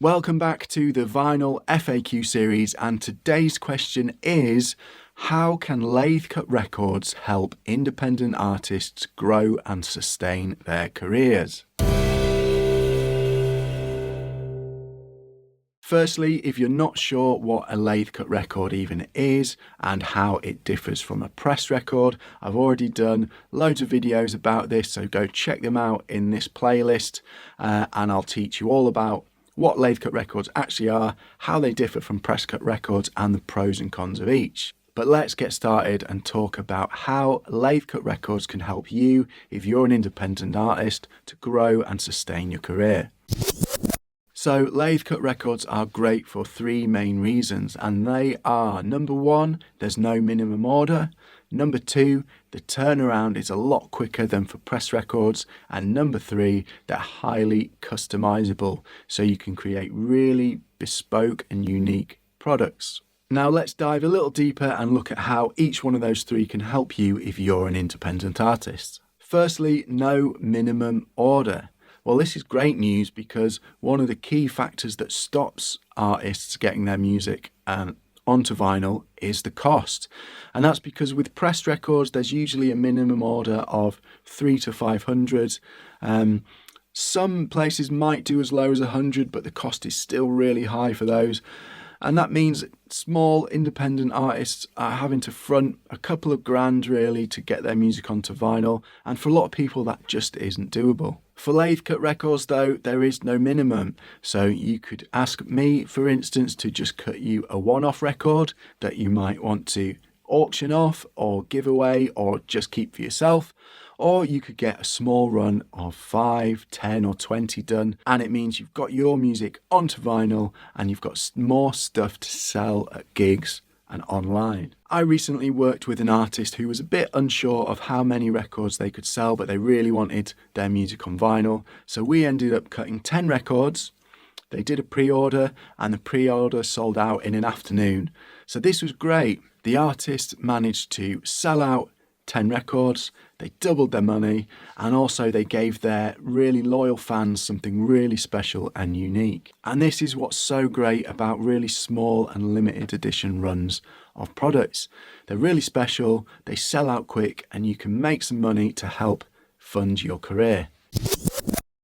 Welcome back to the Vinyl FAQ series, and today's question is: how can Lathe Cut Records help independent artists grow and sustain their careers? Firstly, if you're not sure what a lathe cut record even is and how it differs from a press record, I've already done loads of videos about this, so go check them out in this playlist, and I'll teach you all about what lathe cut records actually are, how they differ from press cut records, and the pros and cons of each. But let's get started and talk about how lathe cut records can help you, if you're an independent artist, to grow and sustain your career. So lathe cut records are great for three main reasons, and they are: number one, there's no minimum order; number two, the turnaround is a lot quicker than for press records; and number three, they're highly customizable, so you can create really bespoke and unique products. Now let's dive a little deeper and look at how each one of those three can help you if you're an independent artist. Firstly, no minimum order. Well, this is great news because one of the key factors that stops artists getting their music onto vinyl is the cost. And that's because with pressed records, there's usually a minimum order of 300 to 500. Some places might do as low as 100, but the cost is still really high for those. And that means small independent artists are having to front a couple of grand really to get their music onto vinyl. And for a lot of people, that just isn't doable. For lathe cut records though, there is no minimum. So you could ask me, for instance, to just cut you a one-off record that you might want to auction off or give away or just keep for yourself. Or you could get a small run of 5, 10 or 20 done, and it means you've got your music onto vinyl and you've got more stuff to sell at gigs and online. I recently worked with an artist who was a bit unsure of how many records they could sell, but they really wanted their music on vinyl. So we ended up cutting 10 records. They did a pre-order and the pre-order sold out in an afternoon. So this was great. The artist managed to sell out 10 records, they doubled their money, and also they gave their really loyal fans something really special and unique. And this is what's so great about really small and limited edition runs of products. They're really special, they sell out quick, and you can make some money to help fund your career.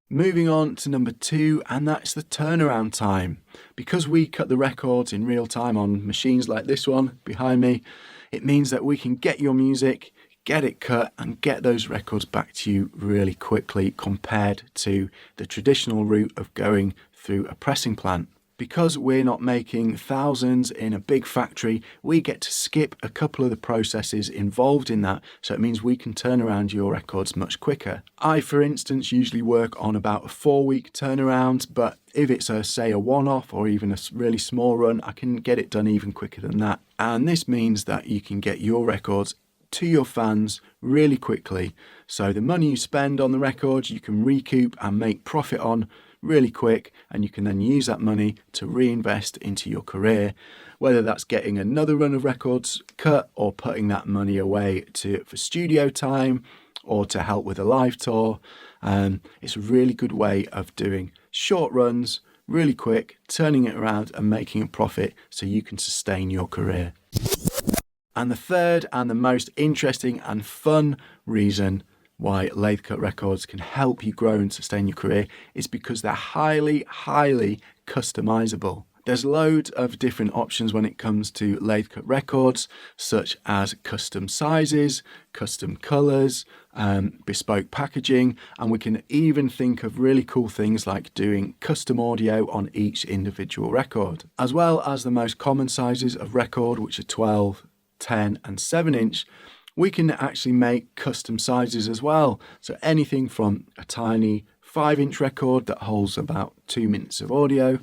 Moving on to number two, and that's the turnaround time. Because we cut the records in real time on machines like this one behind me, it means that we can get your music, get it cut, and get those records back to you really quickly compared to the traditional route of going through a pressing plant. Because we're not making thousands in a big factory, we get to skip a couple of the processes involved in that, so it means we can turn around your records much quicker. I, for instance, usually work on about a 4-week turnaround, but if it's say a one-off or even a really small run, I can get it done even quicker than that. And this means that you can get your records to your fans really quickly, so the money you spend on the records you can recoup and make profit on really quick, and you can then use that money to reinvest into your career, whether that's getting another run of records cut or putting that money away for studio time or to help with a live tour. It's a really good way of doing short runs really quick, turning it around and making a profit so you can sustain your career. And the third and the most interesting and fun reason why lathe cut records can help you grow and sustain your career is because they're highly, highly customizable. There's loads of different options when it comes to lathe cut records, such as custom sizes, custom colors, bespoke packaging, and we can even think of really cool things like doing custom audio on each individual record, as well as the most common sizes of record, which are 12, 10 and 7 inch. We can actually make custom sizes as well. So anything from a tiny 5-inch record that holds about 2 minutes of audio,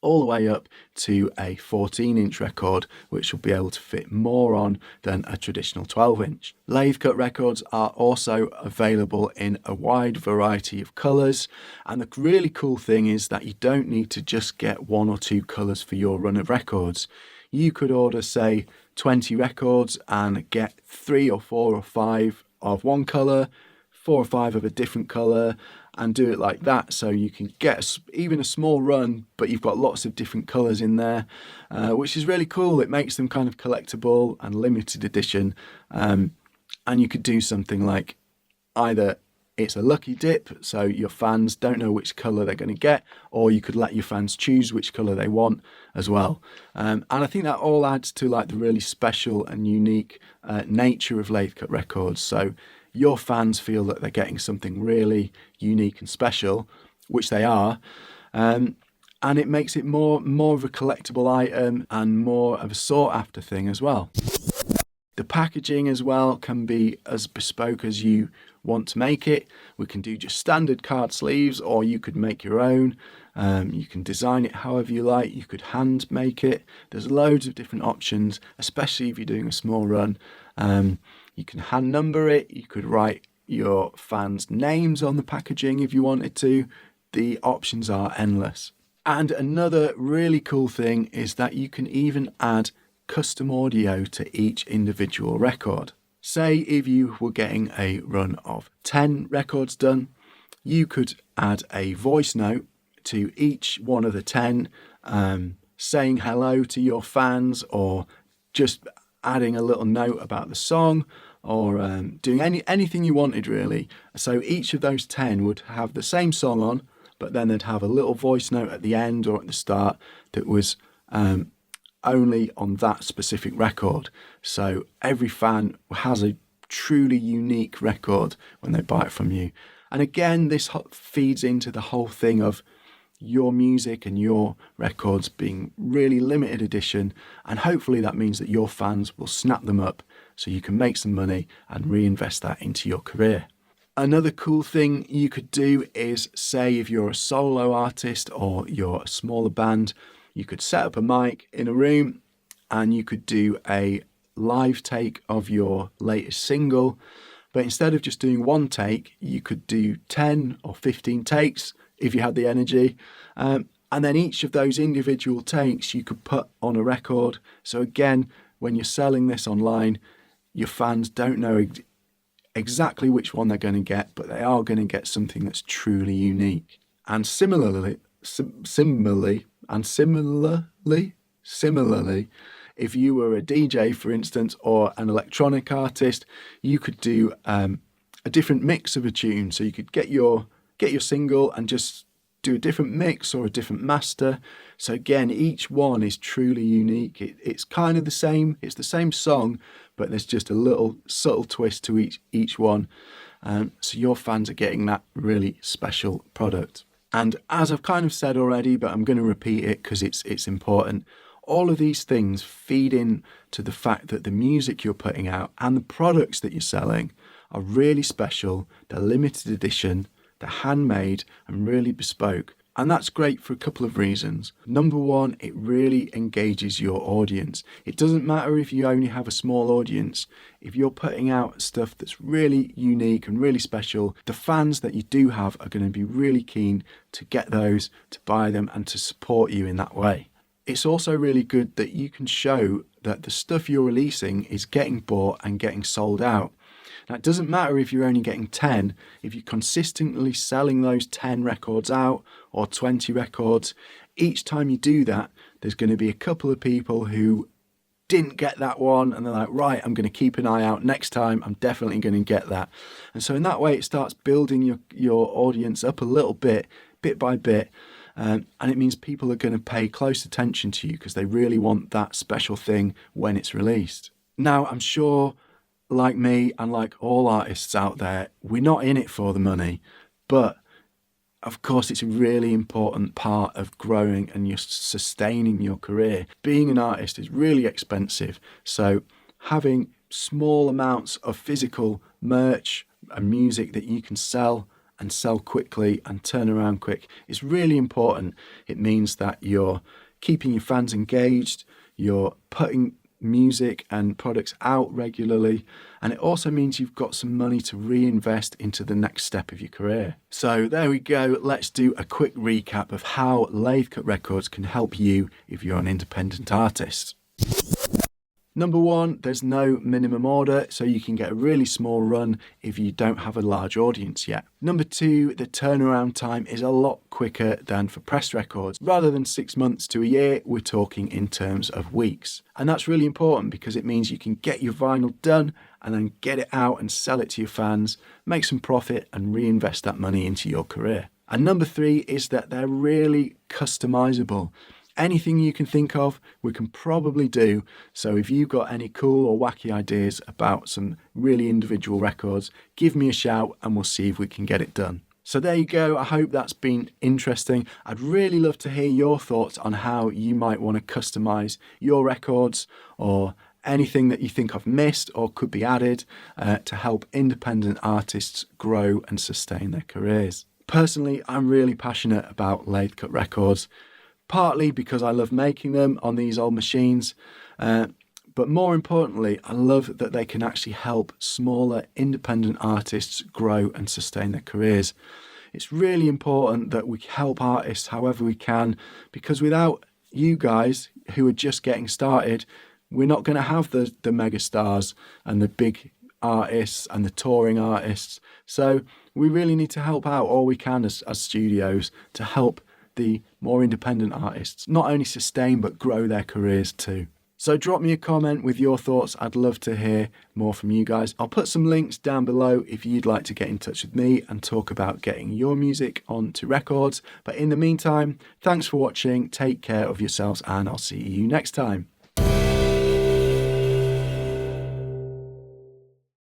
all the way up to a 14-inch record, which will be able to fit more on than a traditional 12-inch. Lathe cut records are also available in a wide variety of colors. And the really cool thing is that you don't need to just get 1 or 2 colors for your run of records. You could order, say, 20 records and get 3 or 4 or 5 of one color, 4 or 5 of a different color, and do it like that, so you can get even a small run, but you've got lots of different colours in there, which is really cool. It makes them kind of collectible and limited edition, and you could do something like either it's a lucky dip, so your fans don't know which colour they're going to get, or you could let your fans choose which colour they want as well. And I think that all adds to like the really special and unique nature of Lathe Cut Records. So your fans feel that they're getting something really unique and special, which they are, and it makes it more of a collectible item and more of a sought after thing as well. The packaging as well can be as bespoke as you want to make it. We can do just standard card sleeves, or you could make your own. You can design it however you like. You could hand make it. There's loads of different options, especially if you're doing a small run. You can hand number it. You could write your fans' names on the packaging if you wanted to. The options are endless. And another really cool thing is that you can even add custom audio to each individual record. Say if you were getting a run of 10 records done, you could add a voice note to each one of the 10, saying hello to your fans, or just adding a little note about the song, or doing anything you wanted really. So each of those 10 would have the same song on, but then they'd have a little voice note at the end or at the start that was only on that specific record. So every fan has a truly unique record when they buy it from you. And again, this feeds into the whole thing of your music and your records being really limited edition, and hopefully that means that your fans will snap them up so you can make some money and reinvest that into your career. Another cool thing you could do is, say if you're a solo artist or you're a smaller band, you could set up a mic in a room and you could do a live take of your latest single. But instead of just doing one take, you could do 10 or 15 takes if you had the energy. And then each of those individual takes you could put on a record. So again, when you're selling this online, your fans don't know exactly which one they're going to get, but they are going to get something that's truly unique. And similarly, if you were a DJ, for instance, or an electronic artist, you could do a different mix of a tune. So you could get your single and just do a different mix or a different master. So again, each one is truly unique. It's kind of the same. It's the same song, but there's just a little subtle twist to each one. So your fans are getting that really special product. And as I've kind of said already, but I'm going to repeat it because it's important, all of these things feed in to the fact that the music you're putting out and the products that you're selling are really special, they're limited edition, they're handmade and really bespoke. And that's great for a couple of reasons. Number one, it really engages your audience. It doesn't matter if you only have a small audience. If you're putting out stuff that's really unique and really special, the fans that you do have are going to be really keen to get those, to buy them and to support you in that way. It's also really good that you can show that the stuff you're releasing is getting bought and getting sold out. Now, it doesn't matter if you're only getting 10, if you're consistently selling those 10 records out or 20 records, each time you do that, there's going to be a couple of people who didn't get that one and they're like, right, I'm going to keep an eye out next time, I'm definitely going to get that. And so in that way, it starts building your audience up a little bit by bit. And it means people are going to pay close attention to you because they really want that special thing when it's released. Now, I'm sure, like me and like all artists out there, we're not in it for the money, but of course it's a really important part of growing and sustaining your career. Being an artist is really expensive, so having small amounts of physical merch and music that you can sell and sell quickly and turn around quick is really important. It means that you're keeping your fans engaged, you're putting music and products out regularly, and it also means you've got some money to reinvest into the next step of your career. So there we go. Let's do a quick recap of how Lathe Cut Records can help you if you're an independent artist. Number one, there's no minimum order, so you can get a really small run if you don't have a large audience yet. Number two, the turnaround time is a lot quicker than for press records. Rather than 6 months to a year, we're talking in terms of weeks. And that's really important because it means you can get your vinyl done and then get it out and sell it to your fans, make some profit and reinvest that money into your career. And number three is that they're really customizable. Anything you can think of, we can probably do. So if you've got any cool or wacky ideas about some really individual records, give me a shout and we'll see if we can get it done. So there you go. I hope that's been interesting. I'd really love to hear your thoughts on how you might want to customize your records, or anything that you think I've missed or could be added to help independent artists grow and sustain their careers. Personally, I'm really passionate about Lathe Cut Records, partly because I love making them on these old machines, but more importantly, I love that they can actually help smaller independent artists grow and sustain their careers. It's really important that we help artists however we can, because without you guys who are just getting started, we're not going to have the mega stars and the big artists and the touring artists. So we really need to help out all we can as studios to help the more independent artists not only sustain but grow their careers too. So drop me a comment with your thoughts. I'd love to hear more from you guys. I'll put some links down below if you'd like to get in touch with me and talk about getting your music onto records. But in the meantime, thanks for watching, take care of yourselves, and I'll see you next time.